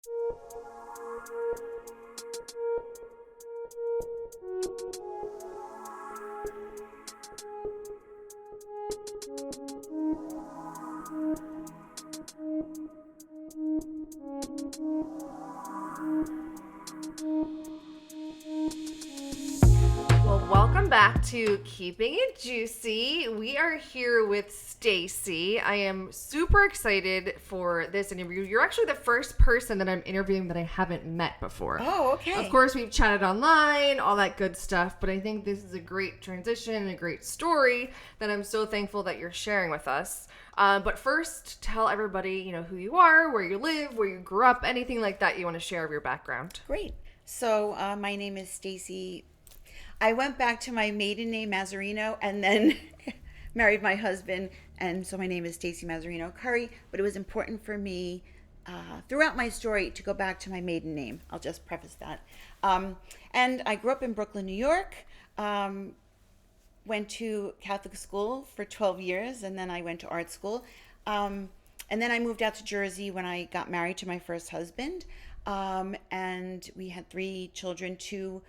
Well, welcome back to Keeping It Juicy. We are here with Stacy. I am super excited for this interview. You're actually the first person that I'm interviewing that I haven't met before. Oh, okay. Of course, we've chatted online, all that good stuff, but I think this is a great transition and a great story that I'm so thankful that you're sharing with us. But first, tell everybody, who you are, where you live, where you grew up, anything like that you want to share of your background. Great. So my name is Stacy. I went back to my maiden name, Mazzarino, and then married my husband. And so my name is Stacy Mazzarino Currie. But it was important for me throughout my story to go back to my maiden name. I'll just preface that. And I grew up in Brooklyn, New York. Went to Catholic school for 12 years, and then I went to art school. And then I moved out to Jersey when I got married to my first husband. And we had 3 children. 2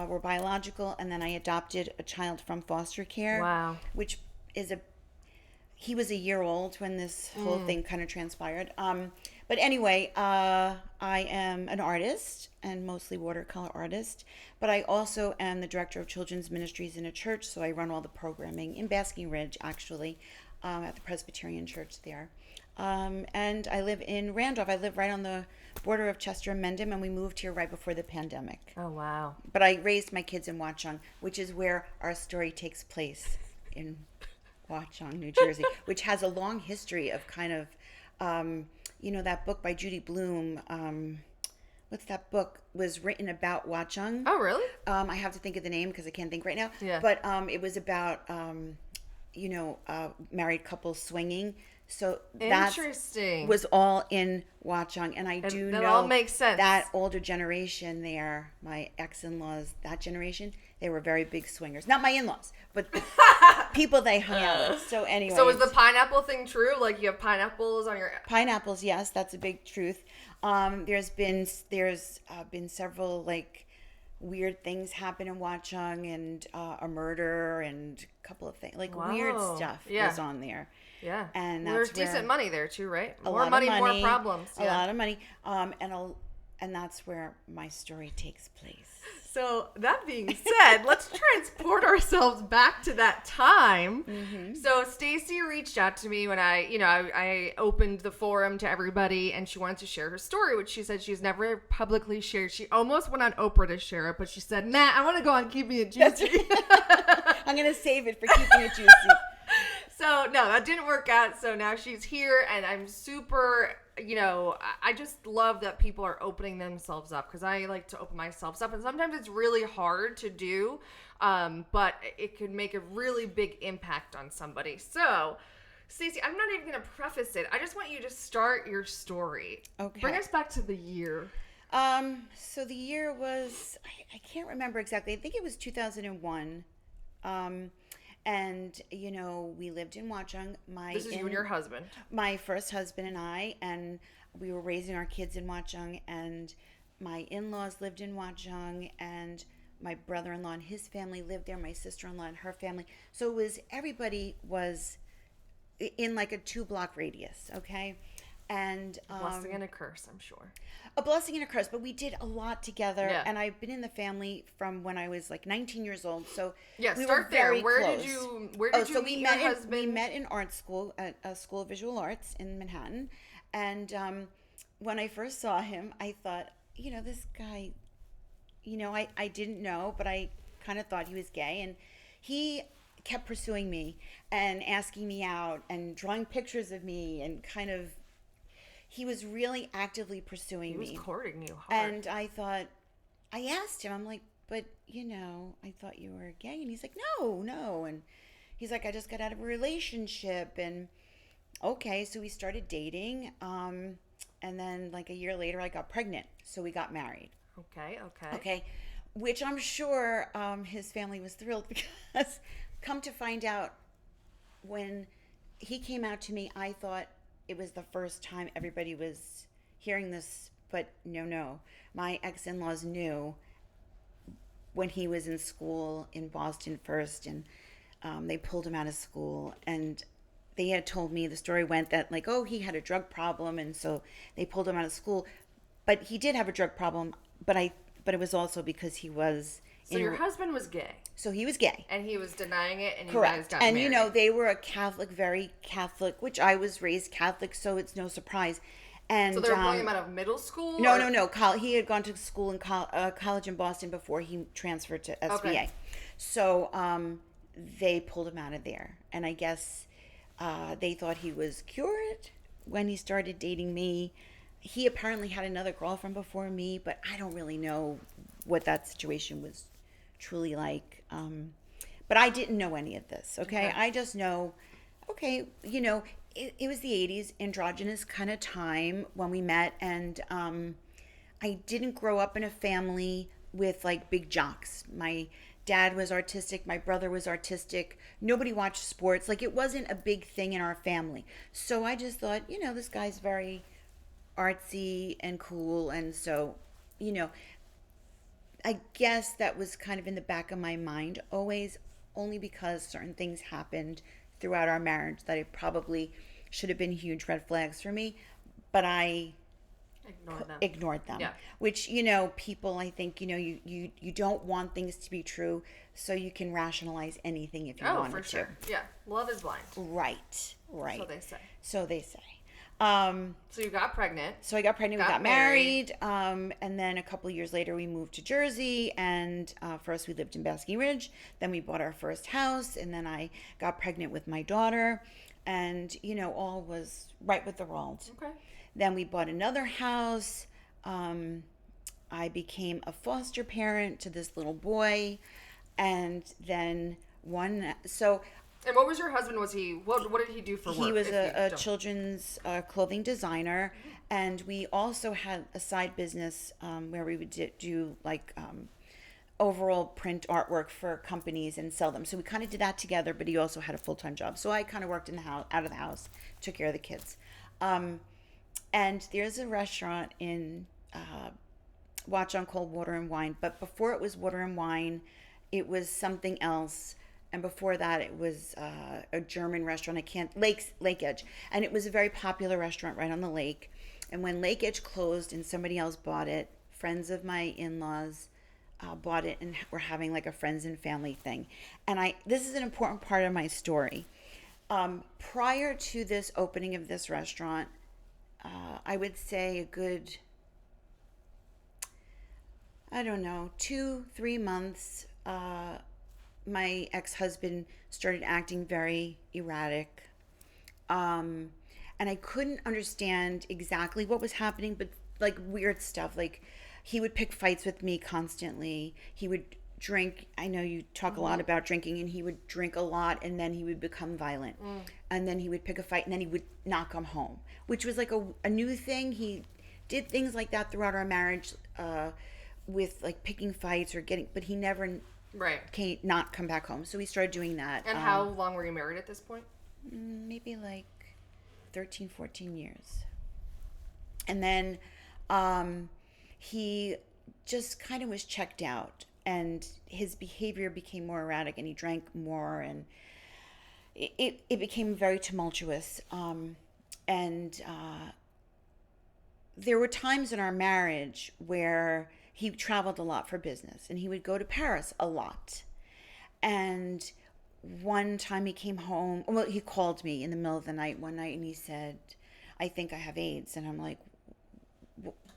were biological, and then I adopted a child from foster care. Wow. Which is he was a year old when this whole thing kind of transpired. But anyway, I am an artist, and mostly watercolor artist, but I also am the director of children's ministries in a church, so I run all the programming in Basking Ridge, actually, at the Presbyterian church there. And I live in Randolph. I live right on the border of Chester and Mendham, and we moved here right before the pandemic. Oh, wow. But I raised my kids in Watchung, which is where our story takes place, in Watchung, New Jersey, which has a long history of kind of, that book by Judy Blume, what's that book, was written about Watchung. Oh, really? I have to think of the name because I can't think right now. Yeah. But it was about, married couples swinging. So that was all in Watchung, and I do know that all makes sense. That older generation there, my ex-in-laws, that generation, they were very big swingers. Not my in-laws, but the people they hung out with. So anyway. So is the pineapple thing true? Like you have pineapples on your... Pineapples, yes, that's a big truth. There's been several weird things happen in Watchung, and a murder and a couple of things weird stuff goes on there. Yeah, and there's decent money there too, right? More money, more problems. A lot of money, and that's where my story takes place. So that being said, let's transport ourselves back to that time. Mm-hmm. So Stacy reached out to me when I opened the forum to everybody, and she wanted to share her story, which she said she's never publicly shared. She almost went on Oprah to share it, but she said, "Nah, I want to go on Keeping It Juicy." I'm gonna save it for Keeping It Juicy. So, no, that didn't work out. So now she's here, and I'm super, I just love that people are opening themselves up, because I like to open myself up. And sometimes it's really hard to do, but it could make a really big impact on somebody. So, Stacey, I'm not even going to preface it. I just want you to start your story. Okay. Bring us back to the year. So the year was, I can't remember exactly. I think it was 2001. And, we lived in Watchung. This is you and your husband. My first husband and I, and we were raising our kids in Watchung, and my in-laws lived in Watchung, and my brother-in-law and his family lived there, my sister-in-law and her family. So everybody was in a 2-block radius, okay? And a blessing and a curse, I'm sure. A blessing and a curse, but we did a lot together. Yeah. And I've been in the family from when I was 19 years old. So yeah, we start were very there. Where close. did you meet your husband? We met in art school at a School of Visual Arts in Manhattan. And when I first saw him, I thought, this guy, I didn't know, but I kind of thought he was gay. And he kept pursuing me and asking me out and drawing pictures of me, and kind of, he was really actively pursuing me. He was courting you hard. And I asked him, I'm like, but, I thought you were gay. And he's like, no. And he's like, I just got out of a relationship. And okay, so we started dating. And then a year later, I got pregnant. So we got married. Okay. Which I'm sure his family was thrilled, because come to find out, when he came out to me, I thought it was the first time everybody was hearing this But no. My ex-in-laws knew when he was in school in Boston first, and they pulled him out of school, and they had told me, the story went that, like, oh, he had a drug problem, and so they pulled him out of school. But he did have a drug problem, but it was also because he was So your husband was gay. so he was gay. And he was denying it, and you Correct. guys got And married. they were a Catholic, very Catholic, which I was raised Catholic, so it's no surprise. And So they were pulling him out of middle school? no. He had gone to school in college in Boston before he transferred to SVA. Okay. So they pulled him out of there, and I guess they thought he was cured when he started dating me. He apparently had another girlfriend before me, but I don't really know what that situation was truly like. But I didn't know any of this, okay? I just know, okay, it was the 80s, androgynous kind of time when we met, and I didn't grow up in a family with, like, big jocks. My dad was artistic, my brother was artistic, nobody watched sports. Like, it wasn't a big thing in our family. So I just thought, this guy's very artsy and cool, and so, I guess that was kind of in the back of my mind always, only because certain things happened throughout our marriage that it probably should have been huge red flags for me, but I ignored them. Yeah. Which, people, I think, you don't want things to be true, so you can rationalize anything if you wanted to. Oh, for sure. Yeah. Love is blind. Right. So they say. So you got pregnant. So I got pregnant, we got married, and then a couple of years later we moved to Jersey, and first we lived in Basking Ridge, then we bought our first house, and then I got pregnant with my daughter, and all was right with the world. Okay. Then we bought another house. I became a foster parent to this little boy, and then And what was your husband? Was he what did he do for work? he was a children's clothing designer, and we also had a side business where we would do like overall print artwork for companies and sell them. So we kind of did that together, but he also had a full-time job. So I kind of worked in the house, out of the house, took care of the kids. And there's a restaurant in Watch on Cold Water and Wine, but before it was Water and Wine, it was something else. And before that, it was a German restaurant. Lake Edge. And it was a very popular restaurant right on the lake. And when Lake Edge closed and somebody else bought it, friends of my in-laws bought it, and were having like a friends and family thing. And this is an important part of my story. Prior to this opening of this restaurant, I would say a good, 2-3 months, my ex-husband started acting very erratic. And I couldn't understand exactly what was happening, but like weird stuff. Like he would pick fights with me constantly. He would drink. I know you talk a lot about drinking, and he would drink a lot, and then he would become violent. And then he would pick a fight, and then he would not come home, which was like a new thing. He did things like that throughout our marriage, with like picking fights but he never can't not come back home. So we started doing that. And how long were you married at this point? Maybe like 13, 14 years. And then he just kind of was checked out, and his behavior became more erratic, and he drank more, and it became very tumultuous. And there were times in our marriage where he traveled a lot for business, and he would go to Paris a lot. And one time he came home, well, he called me in the middle of the night one night, and he said, I think I have AIDS. And I'm like,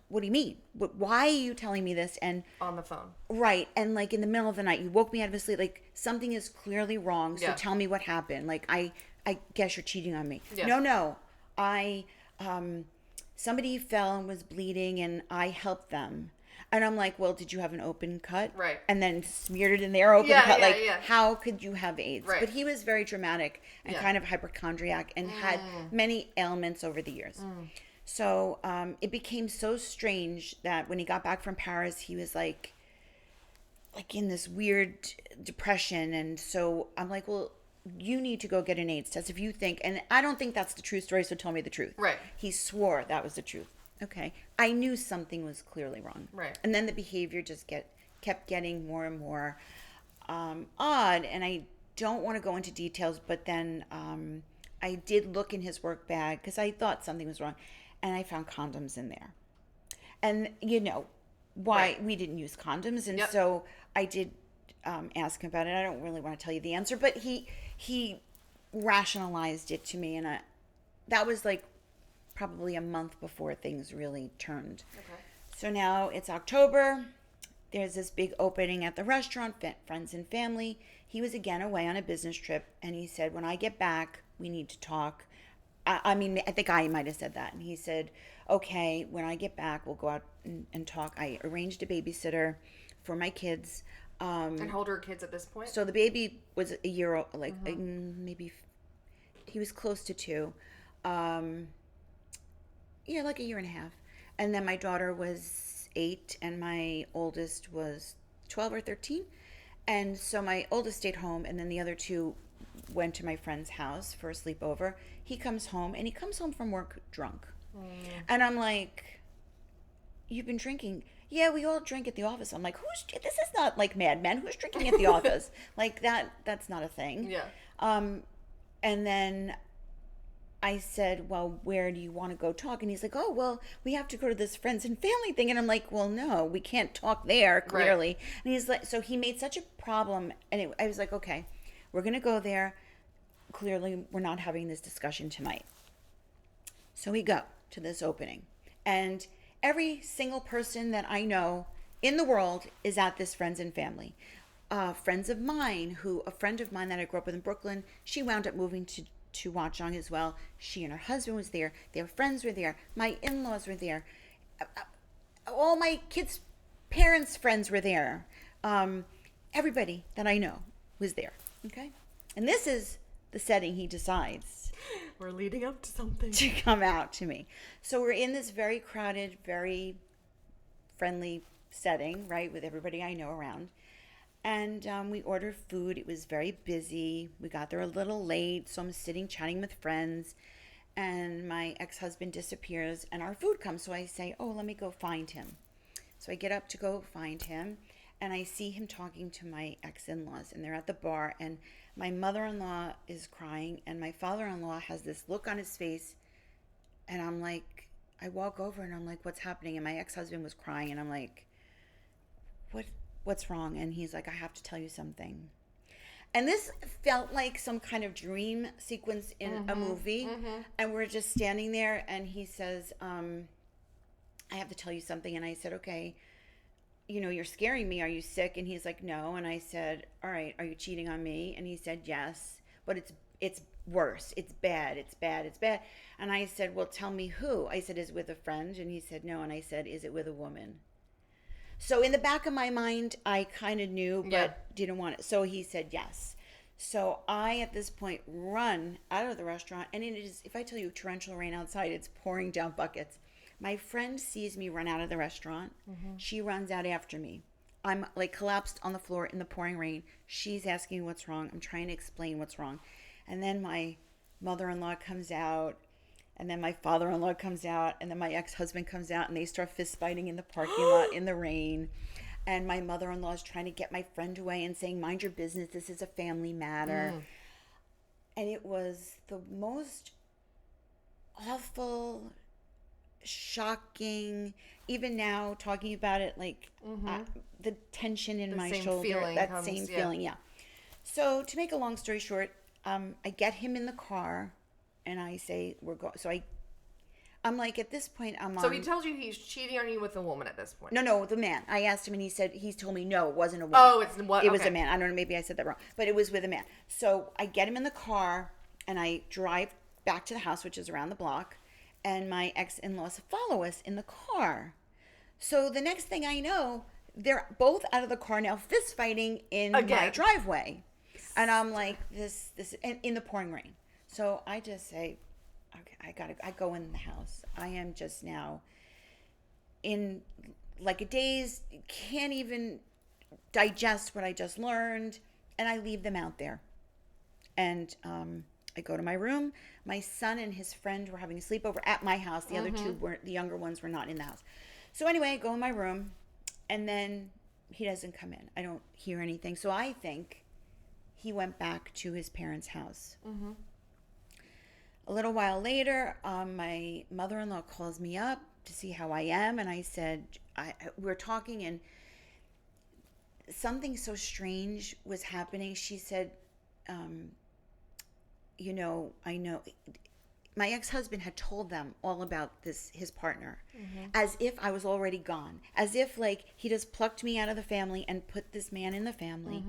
what do you mean? Why are you telling me this? And on the phone. Right. And like in the middle of the night, you woke me out of a sleep. Like something is clearly wrong. So tell me what happened. Like, I guess you're cheating on me. Yeah. No. Somebody fell and was bleeding, and I helped them. And I'm like, well, did you have an open cut? Right. And then smeared it in their open cut. How could you have AIDS? Right. But he was very dramatic and kind of hypochondriac, and had many ailments over the years. So it became so strange that when he got back from Paris, he was like in this weird depression. And so I'm like, well, you need to go get an AIDS test if you think, and I don't think that's the true story, so tell me the truth. Right. He swore that was the truth. Okay. I knew something was clearly wrong. Right. And then the behavior just kept getting more and more odd. And I don't want to go into details, but then I did look in his work bag because I thought something was wrong. And I found condoms in there. And you know why Right. we didn't use condoms. And Yep. so I did ask him about it. I don't really want to tell you the answer, but he rationalized it to me. And that was like probably a month before things really turned. Okay. So now it's October. There's this big opening at the restaurant, friends and family. He was again away on a business trip, and he said, when I get back, we need to talk. I mean, I think I might have said that. And he said, okay, when I get back, we'll go out and talk. I arranged a babysitter for my kids. And how old are kids at this point? So the baby was a year old, like maybe he was close to 2. Yeah, like a year and a half. And then my daughter was 8 and my oldest was 12 or 13. And so my oldest stayed home and then the other 2 went to my friend's house for a sleepover. He comes home and he comes home from work drunk. And I'm like, you've been drinking? Yeah, we all drink at the office. I'm like, this is not like Mad Men. Who's drinking at the office? Like that's not a thing. Yeah. And then I said, well, where do you want to go talk? And he's like, oh, well, we have to go to this friends and family thing. And I'm like, well, no, we can't talk there, clearly. Right. And he's like, so he made such a problem. And I was like, okay, we're going to go there. Clearly, we're not having this discussion tonight. So we go to this opening. And every single person that I know in the world is at this friends and family. Friends of mine, a friend of mine that I grew up with in Brooklyn, she wound up moving to Watchung as well. She and her husband was there. Their friends were there. My in-laws were there. All my kids' parents' friends were there. Everybody that I know was there. Okay? And this is the setting he decides. We're leading up to something. To come out to me. So we're in this very crowded, very friendly setting, right, with everybody I know around. And we ordered food. It was very busy. We got there a little late, so I'm sitting chatting with friends. And my ex-husband disappears, and our food comes. So I say, oh, let me go find him. So I get up to go find him, and I see him talking to my ex-in-laws, and they're at the bar. And my mother-in-law is crying, and my father-in-law has this look on his face. And I'm like, I walk over, and I'm like, what's happening? And my ex-husband was crying, and I'm like, what's wrong? And he's like, I have to tell you something. And this felt like some kind of dream sequence in a movie. And we're just standing there and he says, I have to tell you something. And I said, okay, you're scaring me. Are you sick? And he's like, no. And I said, all right, are you cheating on me? And he said, yes, but it's worse. It's bad. It's bad. It's bad. And I said, well, tell me who. I said, is it with a friend? And he said, no. And I said, is it with a woman? So in the back of my mind, I kind of knew, but didn't want it. So he said yes. So I, at this point, run out of the restaurant. And it is, if I tell you torrential rain outside, it's pouring down buckets. My friend sees me run out of the restaurant. She runs out after me. I'm like collapsed on the floor in the pouring rain. She's asking what's wrong. I'm trying to explain what's wrong. And then my mother-in-law comes out. And then my father-in-law comes out, and then my ex-husband comes out, and they start fist fighting in the parking lot in the rain. And my mother-in-law is trying to get my friend away and saying, mind your business, this is a family matter. And it was the most awful, shocking, even now talking about it, like the tension in my shoulder, that same feeling, yeah. So to make a long story short, I get him in the car. And I say, we're going. So I'm like, at this point, I'm on. So he tells you he's cheating on you with a woman at this point. No, the man. I asked him, and he told me no, it wasn't a woman. Oh, it's what? It was a man. I don't know, maybe I said that wrong, but it was with a man. So I get him in the car, and I drive back to the house, which is around the block, and my ex-in-laws follow us in the car. So the next thing I know, they're both out of the car now, fist fighting in my driveway, and I'm like, this, and in the pouring rain. So I just say, okay, I go in the house. I am just now in like a daze, can't even digest what I just learned. And I leave them out there. And I go to my room. My son and his friend were having a sleepover at my house. The other two weren't, the younger ones were not in the house. So anyway, I go in my room, and then he doesn't come in. I don't hear anything. So I think he went back to his parents' house. A little while later, my mother-in-law calls me up to see how I am, and I said, we're talking, and something so strange was happening. She said, I know my ex-husband had told them all about this, his partner, as if I was already gone, as if like he just plucked me out of the family and put this man in the family,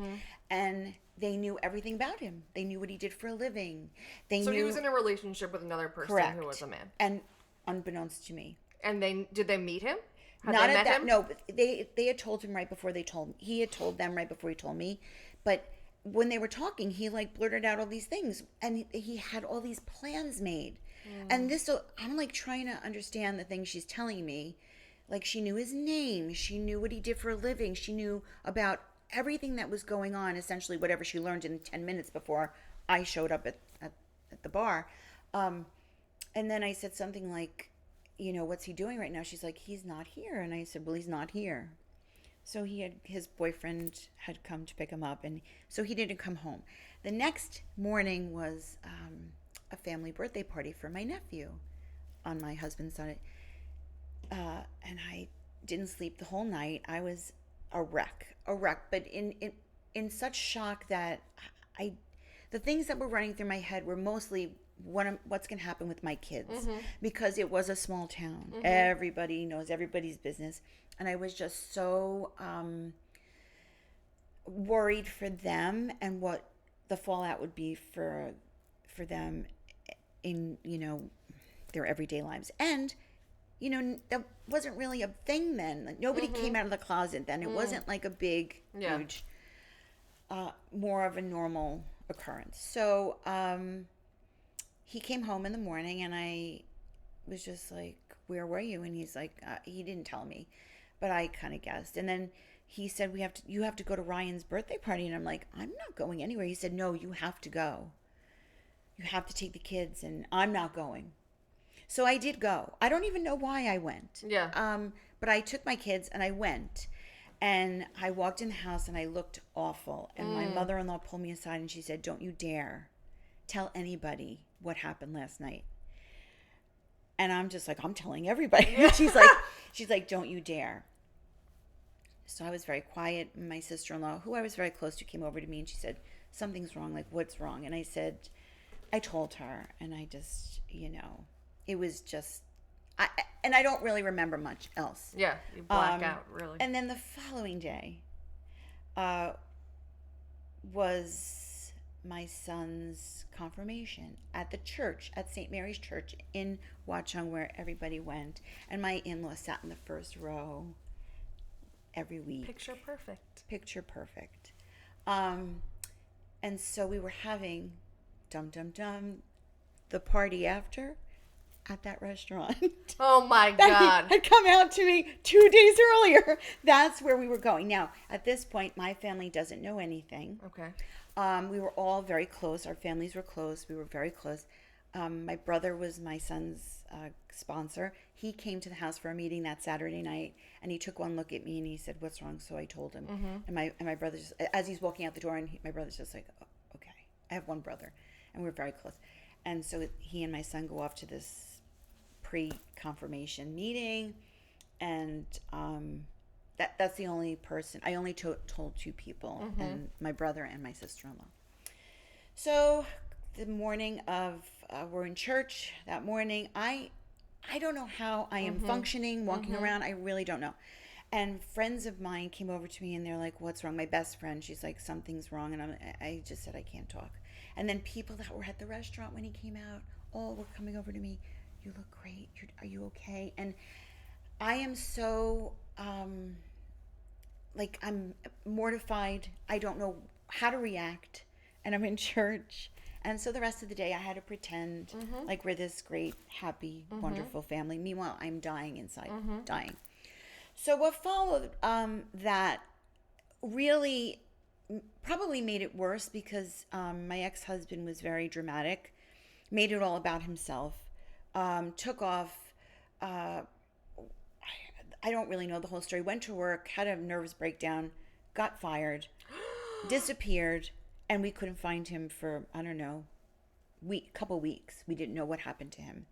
and they knew everything about him. They knew what he did for a living. So he was in a relationship with another person correct, who was a man, and unbeknownst to me. And did they meet him? Had Not they at met that. him? No, but they had told him right before they told me. He had told them right before he told me, but when they were talking, he like blurted out all these things, and he had all these plans made. And this, so I'm like trying to understand the things she's telling me. Like she knew his name, she knew what he did for a living, she knew about everything that was going on. Essentially, whatever she learned in 10 minutes before I showed up at the bar. And then I said something like, what's he doing right now? She's like, he's not here. And I said, well, he's not here. So his boyfriend had come to pick him up, and so he didn't come home. The next morning was a family birthday party for my nephew on my husband's side. And I didn't sleep the whole night. I was a wreck, but in such shock that the things that were running through my head were mostly what's going to happen with my kids, because it was a small town. Everybody knows everybody's business. And I was just so worried for them and what the fallout would be for them in, their everyday lives. And, that wasn't really a thing then. Like, nobody came out of the closet then. It wasn't like a big, huge, more of a normal occurrence. So he came home in the morning, and I was just like, where were you? And he's like, he didn't tell me, but I kind of guessed. And then he said, you have to go to Ryan's birthday party. And I'm like, I'm not going anywhere. He said, no, you have to go. You have to take the kids, and I'm not going. So I did go. I don't even know why I went. Yeah. But I took my kids and I went, and I walked in the house and I looked awful. And my mother-in-law pulled me aside and she said, don't you dare tell anybody what happened last night. And I'm just like, I'm telling everybody. she's like, don't you dare. So I was very quiet. My sister-in-law, who I was very close to, came over to me and she said, something's wrong. Like, what's wrong? And I said, I told her, and I just, it was just, and I don't really remember much else. Yeah, you black out, really. And then the following day was my son's confirmation at the church, at St. Mary's Church in Watchung, where everybody went. And my in-laws sat in the first row every week. Picture perfect. Picture perfect. And so we were having the party after at that restaurant. Oh my that God. had come out to me 2 days earlier. That's where we were going. Now, at this point, my family doesn't know anything. Okay. We were all very close. Our families were close. We were very close. My brother was my son's sponsor. He came to the house for a meeting that Saturday night, and he took one look at me and he said, "What's wrong?" So I told him. And my brother, just, as he's walking out the door, and my brother's just like, oh, "Okay." I have one brother, and we're very close. And so he and my son go off to this pre-confirmation meeting, and that's the only person. I only told two people, and my brother and my sister-in-law. So the morning of, we're in church that morning. I don't know how I am functioning, walking around. I really don't know. And friends of mine came over to me and they're like, "What's wrong?" My best friend, she's like, "Something's wrong." And I just said, "I can't talk." And then people that were at the restaurant when he came out, all were coming over to me. "You look great. Are you okay?" And I am so, I'm mortified. I don't know how to react. And I'm in church. And so the rest of the day I had to pretend like we're this great, happy, wonderful family. Meanwhile, I'm dying inside, dying. So what followed that really probably made it worse, because my ex-husband was very dramatic made it all about himself, took off. I don't really know the whole story. Went to work, had a nervous breakdown, got fired, disappeared, and we couldn't find him for, I don't know, couple weeks. We didn't know what happened to him.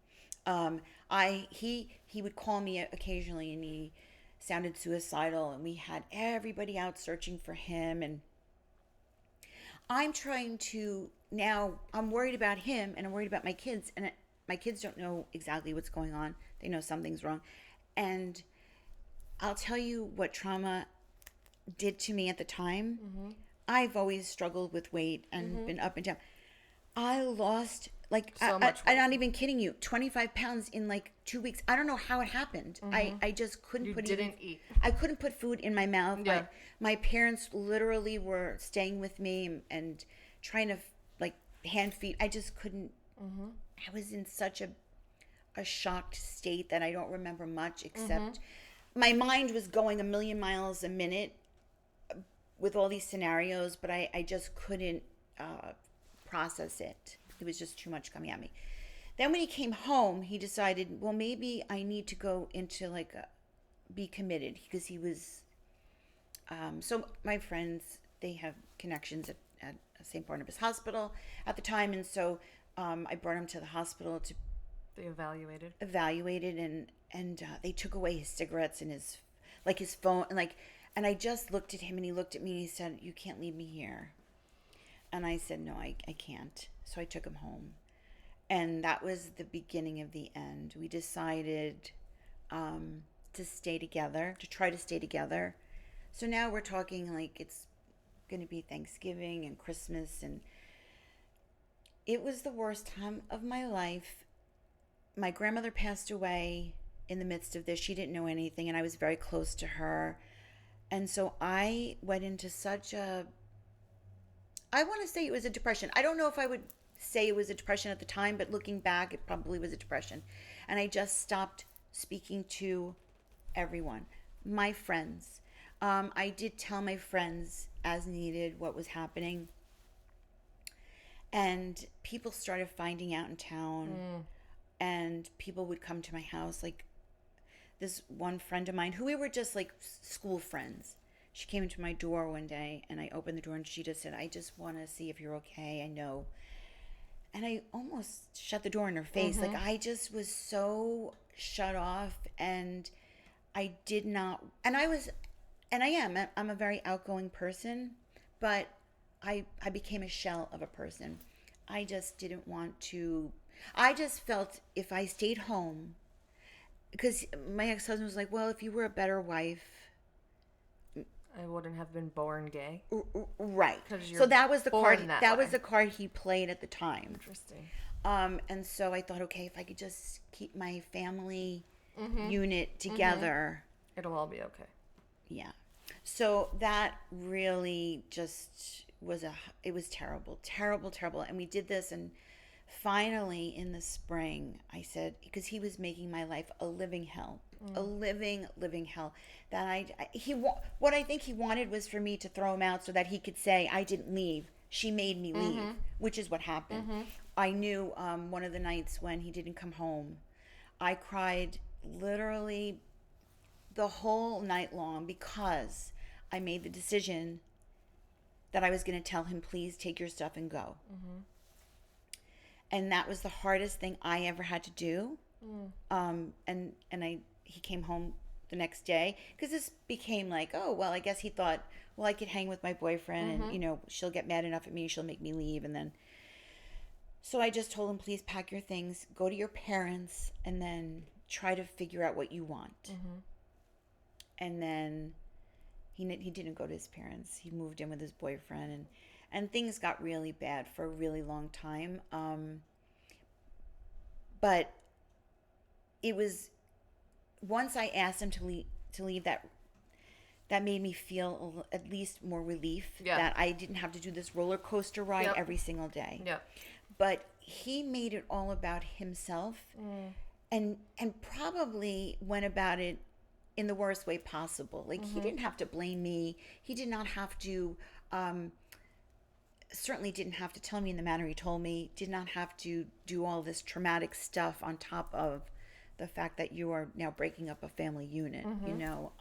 He would call me occasionally, and he sounded suicidal, and we had everybody out searching for him. And I'm trying to now. I'm worried about him, and I'm worried about my kids, and my kids don't know exactly what's going on. They know something's wrong, and I'll tell you what trauma did to me at the time. I've always struggled with weight and been up and down. I lost, like, So much I'm weight. not even kidding you, 25 pounds in like 2 weeks. I don't know how it happened. I just couldn't You put didn't eat. I couldn't put food in my mouth. Yeah. My parents literally were staying with me and trying to, like, hand feed. I just couldn't. I was in such a shocked state that I don't remember much, except my mind was going a million miles a minute with all these scenarios, but I just couldn't process it. It was just too much coming at me. Then when he came home, he decided, well, maybe I need to go into like be committed, because he was. So my friends, they have connections at St. Barnabas Hospital at the time, and so I brought him to the hospital to They evaluated. evaluate it, and they took away his cigarettes and his phone, and I just looked at him, and he looked at me, and he said, "You can't leave me here." And I said, "No, I can't." So I took him home. And that was the beginning of the end. We decided to stay together, to try to stay together. So now we're talking like it's going to be Thanksgiving and Christmas. And it was the worst time of my life. My grandmother passed away in the midst of this. She didn't know anything, and I was very close to her. And so I went into such a, I want to say it was a depression. I don't know if I would say it was a depression at the time, but looking back, it probably was a depression. And I just stopped speaking to everyone, my friends. I did tell my friends as needed what was happening. And people started finding out in town, and people would come to my house. Like this one friend of mine, who we were just like school friends. She came into my door one day, and I opened the door, and she just said, "I just want to see if you're okay. I know." And I almost shut the door in her face. Like, I just was so shut off, and I did not, and I'm a very outgoing person, but I became a shell of a person. I just didn't want to, I just felt if I stayed home, because my ex-husband was like, well, if you were a better wife. I wouldn't have been born gay. Right. 'Cause you're So that was the card. born that That way. was the card he played at the time. Interesting. And so I thought, okay, if I could just keep my family unit together, It'll all be okay. yeah. So that really just was it was terrible, terrible, terrible. And we did this, and finally in the spring, I said, because he was making my life a living hell, a living hell. That what I think he wanted was for me to throw him out so that he could say, I didn't leave. She made me leave, which is what happened. I knew one of the nights when he didn't come home, I cried literally the whole night long, because I made the decision that I was going to tell him, please take your stuff and go. And that was the hardest thing I ever had to do. He came home the next day, because this became like, oh, well, I guess he thought, well, I could hang with my boyfriend, and she'll get mad enough at me, she'll make me leave. And then so I just told him, please pack your things, go to your parents, and then try to figure out what you want. And then he didn't go to his parents. He moved in with his boyfriend, and things got really bad for a really long time. But it was, once I asked him to leave, that made me feel at least more relief, that I didn't have to do this roller coaster ride every single day. Yeah. But he made it all about himself, and probably went about it in the worst way possible. Like, he didn't have to blame me. He did not have to certainly didn't have to tell me in the manner he told me, did not have to do all this traumatic stuff on top of the fact that you are now breaking up a family unit, you know.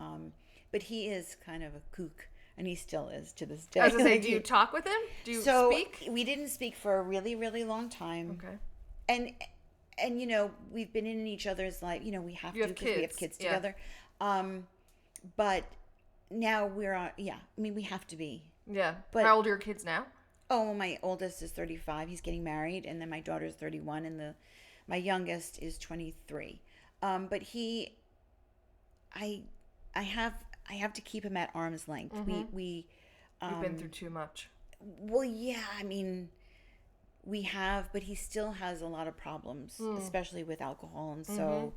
But he is kind of a kook, and he still is to this day. I was gonna say, do you talk with him? Do you speak? We didn't speak for a really, really long time. Okay. And you know, we've been in each other's life. You know, we have to because we have kids Yeah. together. But now we're on. Yeah, I mean, we have to be. Yeah. But how old are your kids now? oh, my oldest is 35. He's getting married, and then my daughter's 31, and my youngest is 23. But I have to keep him at arm's length. We You've been through too much. well, yeah, I mean, we have, but he still has a lot of problems, especially with alcohol, and so.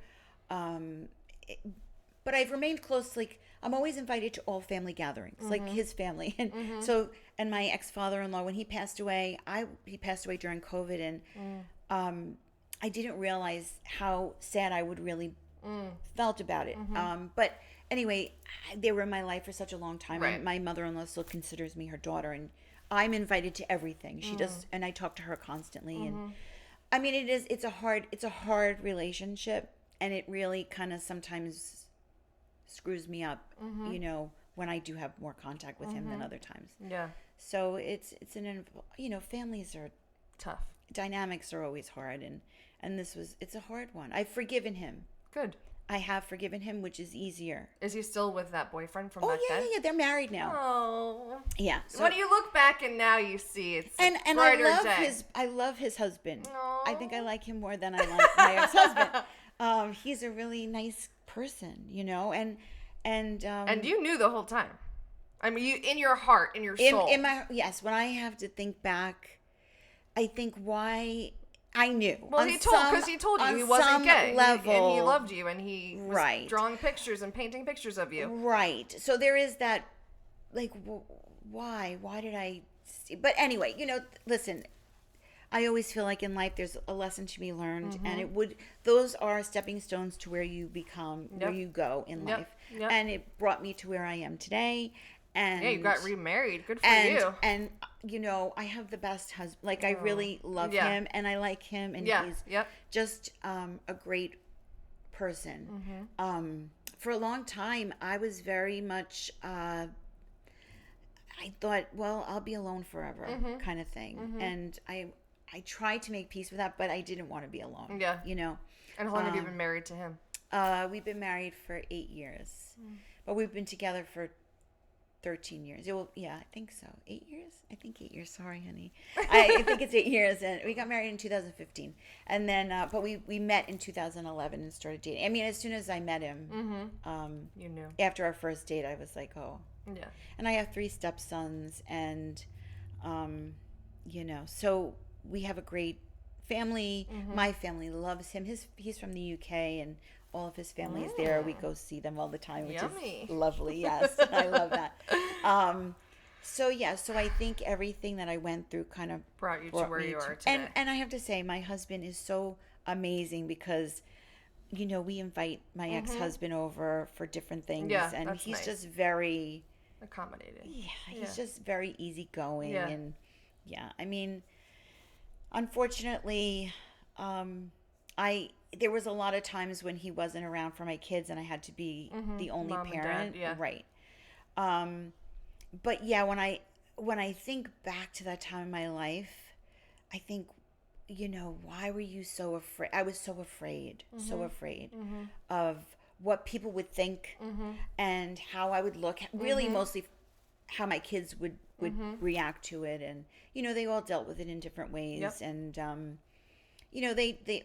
But I've remained close. Like, I'm always invited to all family gatherings, like his family, and so. And my ex-father-in-law, when he passed away, he passed away during COVID, and I didn't realize how sad I would really felt about it. But anyway, they were in my life for such a long time. Right. And my mother-in-law still considers me her daughter, and I'm invited to everything. She does, and I talk to her constantly. And I mean, it's a hard relationship, and it really kind of sometimes screws me up, you know, when I do have more contact with him than other times. Yeah. So it's you know, families are Tough. dynamics are always hard, and it's a hard one. I've forgiven him. Good. I have forgiven him, which is easier. Is he still with that boyfriend from Oh back yeah, then? yeah, they're married now. Oh. Yeah. So, When you look back and now you see it's a and I brighter love day. I love his husband. Aw. I think I like him more than I like my ex-husband. He's a really nice person, you know, and And you knew the whole time. I mean, you in your heart, in your soul. in my yes, when I have to think back, I think why I knew. Well, he told you he wasn't gay, level, and he loved you, and he was right. drawing pictures and painting pictures of you. Right. So there is that, like, why? Why did I? But anyway, you know, listen. I always feel like in life there's a lesson to be learned, and those are stepping stones to where you become, where you go in life. Yep. And it brought me to where I am today. And Yeah, you got remarried. Good for you. And you know, I have the best husband. Like, I really love him, and I like him, and he's just a great person. For a long time, I was very much. I thought, well, I'll be alone forever, kind of thing, and I tried to make peace with that, but I didn't want to be alone. Yeah. You know. And how long have you been married to him? We've been married for 8 years, but we've been together for 13 years. Yeah, I think so. 8 years? I think 8 years. Sorry, honey. I think it's 8 years. And we got married in 2015. And then, but we met in 2011 and started dating. I mean, as soon as I met him, You knew. after our first date, I was like, oh. Yeah. And I have 3 stepsons, and, you know, so we have a great family. My family loves him. He's from the UK, and all of his family is there. We go see them all the time, which Yummy. is lovely. Yes, I love that. So I think everything that I went through kind of Brought you to where you are today. And I have to say, my husband is so amazing because, you know, we invite my ex-husband over for different things, Yeah, and that's he's nice. just very Accommodated. he's just very easygoing, Yeah. and I mean, unfortunately, there was a lot of times when he wasn't around for my kids, and I had to be the only Mom and parent, Dad, yeah. right? But yeah, when I think back to that time in my life, I think, you know, why were you so afraid? I was so afraid of what people would think and how I would look. Really, mostly how my kids would react to it, and you know, they all dealt with it in different ways. Yep. And you know,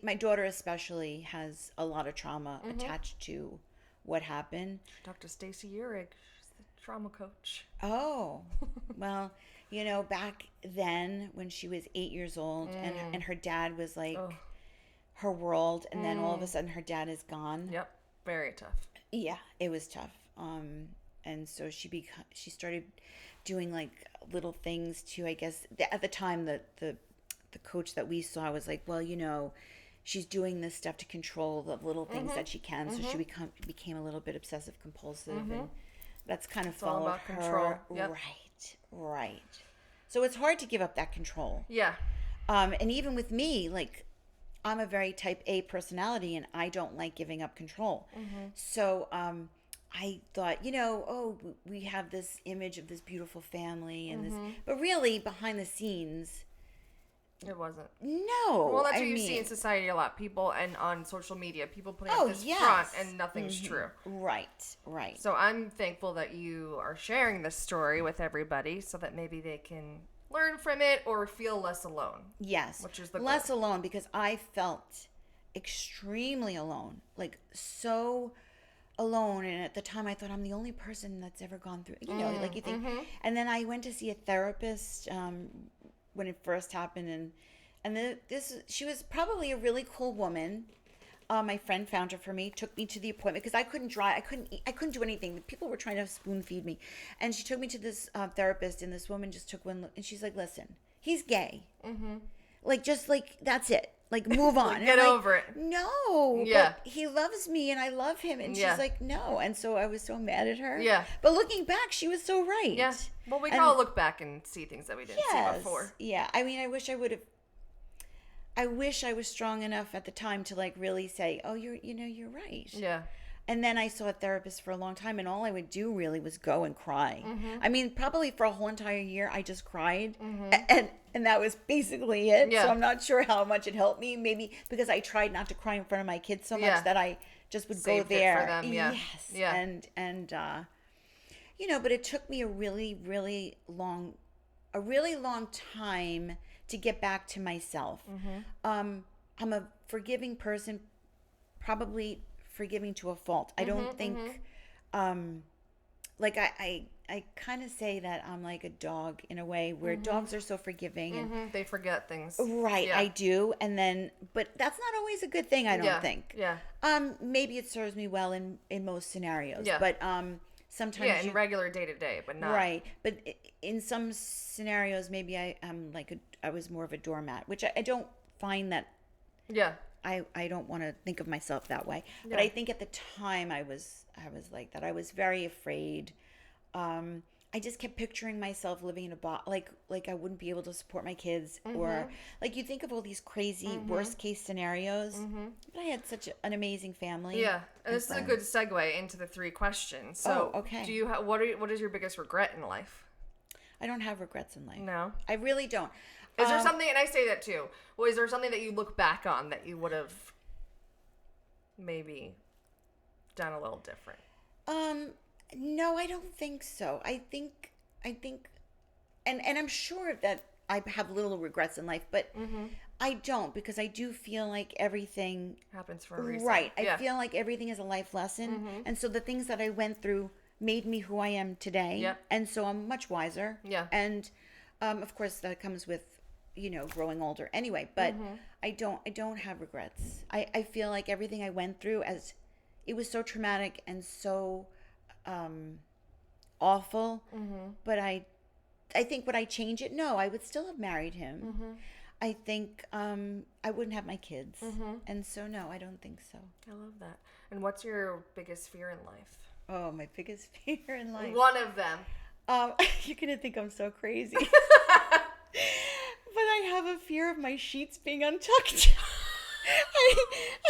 my daughter especially has a lot of trauma attached to what happened. Dr. Stacy Antonelle, she's the trauma coach. Oh, well, you know, back then when she was 8 years old, and her dad was like her world, and then all of a sudden her dad is gone. Yep, very tough. Yeah, it was tough. And so she started doing like little things to, I guess, at the time the coach that we saw was like, well, you know, she's doing this stuff to control the little things that she can. So she became a little bit obsessive compulsive, and that's kind of all followed about her. control. Yep. Right. So it's hard to give up that control. Yeah. And even with me, like, I'm a very type A personality, and I don't like giving up control. So I thought, we have this image of this beautiful family and this, but really behind the scenes, it wasn't. No. Well, that's what you see in society a lot. People and on social media, people putting up this yes. front and nothing's true. Right. So I'm thankful that you are sharing this story with everybody so that maybe they can learn from it or feel less alone. Yes. Which is the less goal. alone, because I felt extremely alone, like so alone. And at the time I thought I'm the only person that's ever gone through, like you think. And then I went to see a therapist when it first happened, and she was probably a really cool woman. My friend found her for me, took me to the appointment because I couldn't drive, I couldn't do anything. People were trying to spoon feed me, and she took me to this therapist, and this woman just took one look, and she's like, "Listen, he's gay, like just like that's it, like move on, like, get over it." No, yeah, but he loves me, and I love him, and she's like, "No," and so I was so mad at her. Yeah, but looking back, she was so right. Yeah, well, we can all look back and see things that we didn't see before. Yeah, I mean, I wish I was strong enough at the time to like really say, "Oh, you're right." Yeah. And then I saw a therapist for a long time, and all I would do really was go and cry. I mean, probably for a whole entire year, I just cried, and that was basically it. Yeah. So I'm not sure how much it helped me. Maybe because I tried not to cry in front of my kids so much that I just would Saved go there. It for them. Yeah. Yes. Yeah. And but it took me a really, really long time to get back to myself. I'm a forgiving person, probably forgiving to a fault. I don't think, like I kind of say that I'm like a dog in a way where dogs are so forgiving and they forget things. Right, yeah. I do, but that's not always a good thing. I don't think. Yeah. Maybe it serves me well in most scenarios. Yeah. But sometimes in regular day to day, but not right. But in some scenarios, maybe I was more of a doormat, which I don't find that. Yeah. I don't want to think of myself that way, but I think at the time I was like that. I was very afraid. I just kept picturing myself living in a box, like I wouldn't be able to support my kids, or like you think of all these crazy worst case scenarios. But I had such an amazing family. Yeah, and this is a good segue into the 3 questions. So, okay. Do you what is your biggest regret in life? I don't have regrets in life. No, I really don't. Is there something, and I say that too, well, is there something that you look back on that you would have maybe done a little different? No, I don't think so. I think, and I'm sure that I have little regrets in life, but I don't, because I do feel like everything happens for a reason. Right. I feel like everything is a life lesson. And so the things that I went through made me who I am today. Yep. And so I'm much wiser. Yeah. And, of course that comes with, growing older anyway, but I don't have regrets. I feel like everything I went through, as it was so traumatic and so awful, but I think, would I change it? No, I would still have married him. I think I wouldn't have my kids, and so no, I don't think so. I love that. And what's your biggest fear in life? Oh, my biggest fear in life. One of them. You're gonna think I'm so crazy, but I have a fear of my sheets being untucked.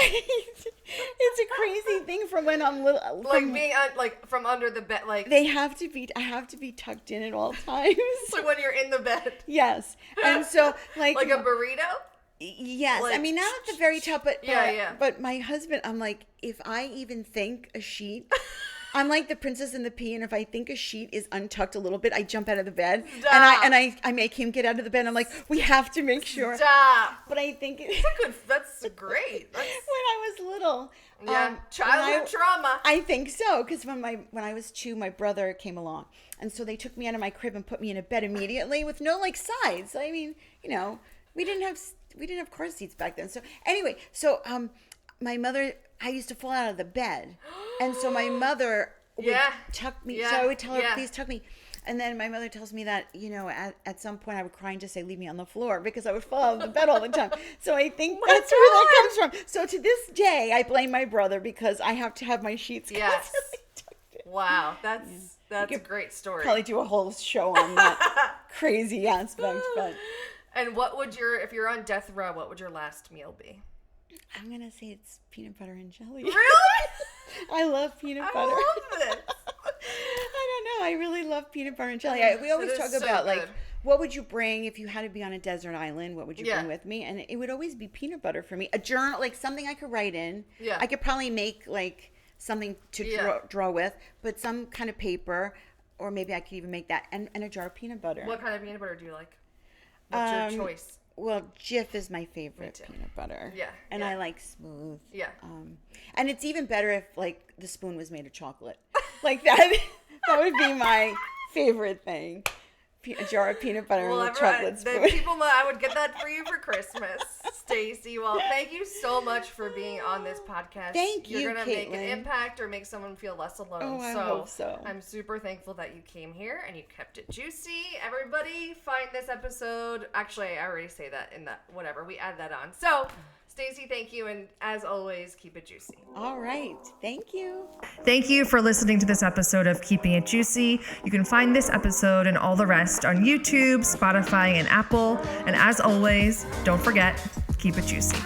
It's a crazy thing from when I'm little. Being from under the bed, like I have to be tucked in at all times. So when you're in the bed. Yes, and so like a burrito. Yes, I mean not at the very top, but yeah. But my husband, I'm like, if I even think a sheet. I'm like the Princess and the Pea, and if I think a sheet is untucked a little bit, I jump out of the bed. Stop. and I make him get out of the bed. I'm like, we have to make sure. Stop. But I think that's great. When I was little. Yeah, childhood trauma. I think so, because when I was 2, my brother came along, and so they took me out of my crib and put me in a bed immediately with no sides. I mean, we didn't have car seats back then. So anyway, my mother, I used to fall out of the bed. And so my mother would tuck me. So I would tell her, please tuck me. And then my mother tells me that, at some point I would cry and just say, leave me on the floor, because I would fall out of the bed all the time. So I think that's where that comes from. So to this day, I blame my brother, because I have to have my sheets constantly tucked in. Wow. That's a great story. Probably do a whole show on that. crazy aspect, but And if you're on death row, what would your last meal be? I'm gonna say it's peanut butter and jelly. Really? I love peanut butter. I love this. I don't know. I really love peanut butter and jelly. We always It is talk so about like, good. what would you bring if you had to be on a desert island? What would you Yeah. bring with me? And it would always be peanut butter for me. A journal, like something I could write in. Yeah. I could probably make like something to draw with, but some kind of paper, or maybe I could even make that, and a jar of peanut butter. What kind of peanut butter do you like? What's your choice? Well, Jif is my favorite too. peanut butter. Yeah, And yeah. I like smooth. Yeah. And it's even better if like the spoon was made of chocolate. Like that would be my favorite thing. A jar of peanut butter and a chocolate spoon. The people know I would get that for you for Christmas, Stacy. Well, thank you so much for being on this podcast. Thank you, You're gonna make an Caitlin. impact or make someone feel less alone. Oh, I hope so. I'm super thankful that you came here and you kept it juicy. Everybody, find this episode. Actually, I already say that in that whatever. We add that on. So, Stacy, thank you, and as always, keep it juicy. All right. Thank you. Thank you for listening to this episode of Keeping It Juicy. You can find this episode and all the rest on YouTube, Spotify, and Apple. And as always, don't forget, keep it juicy.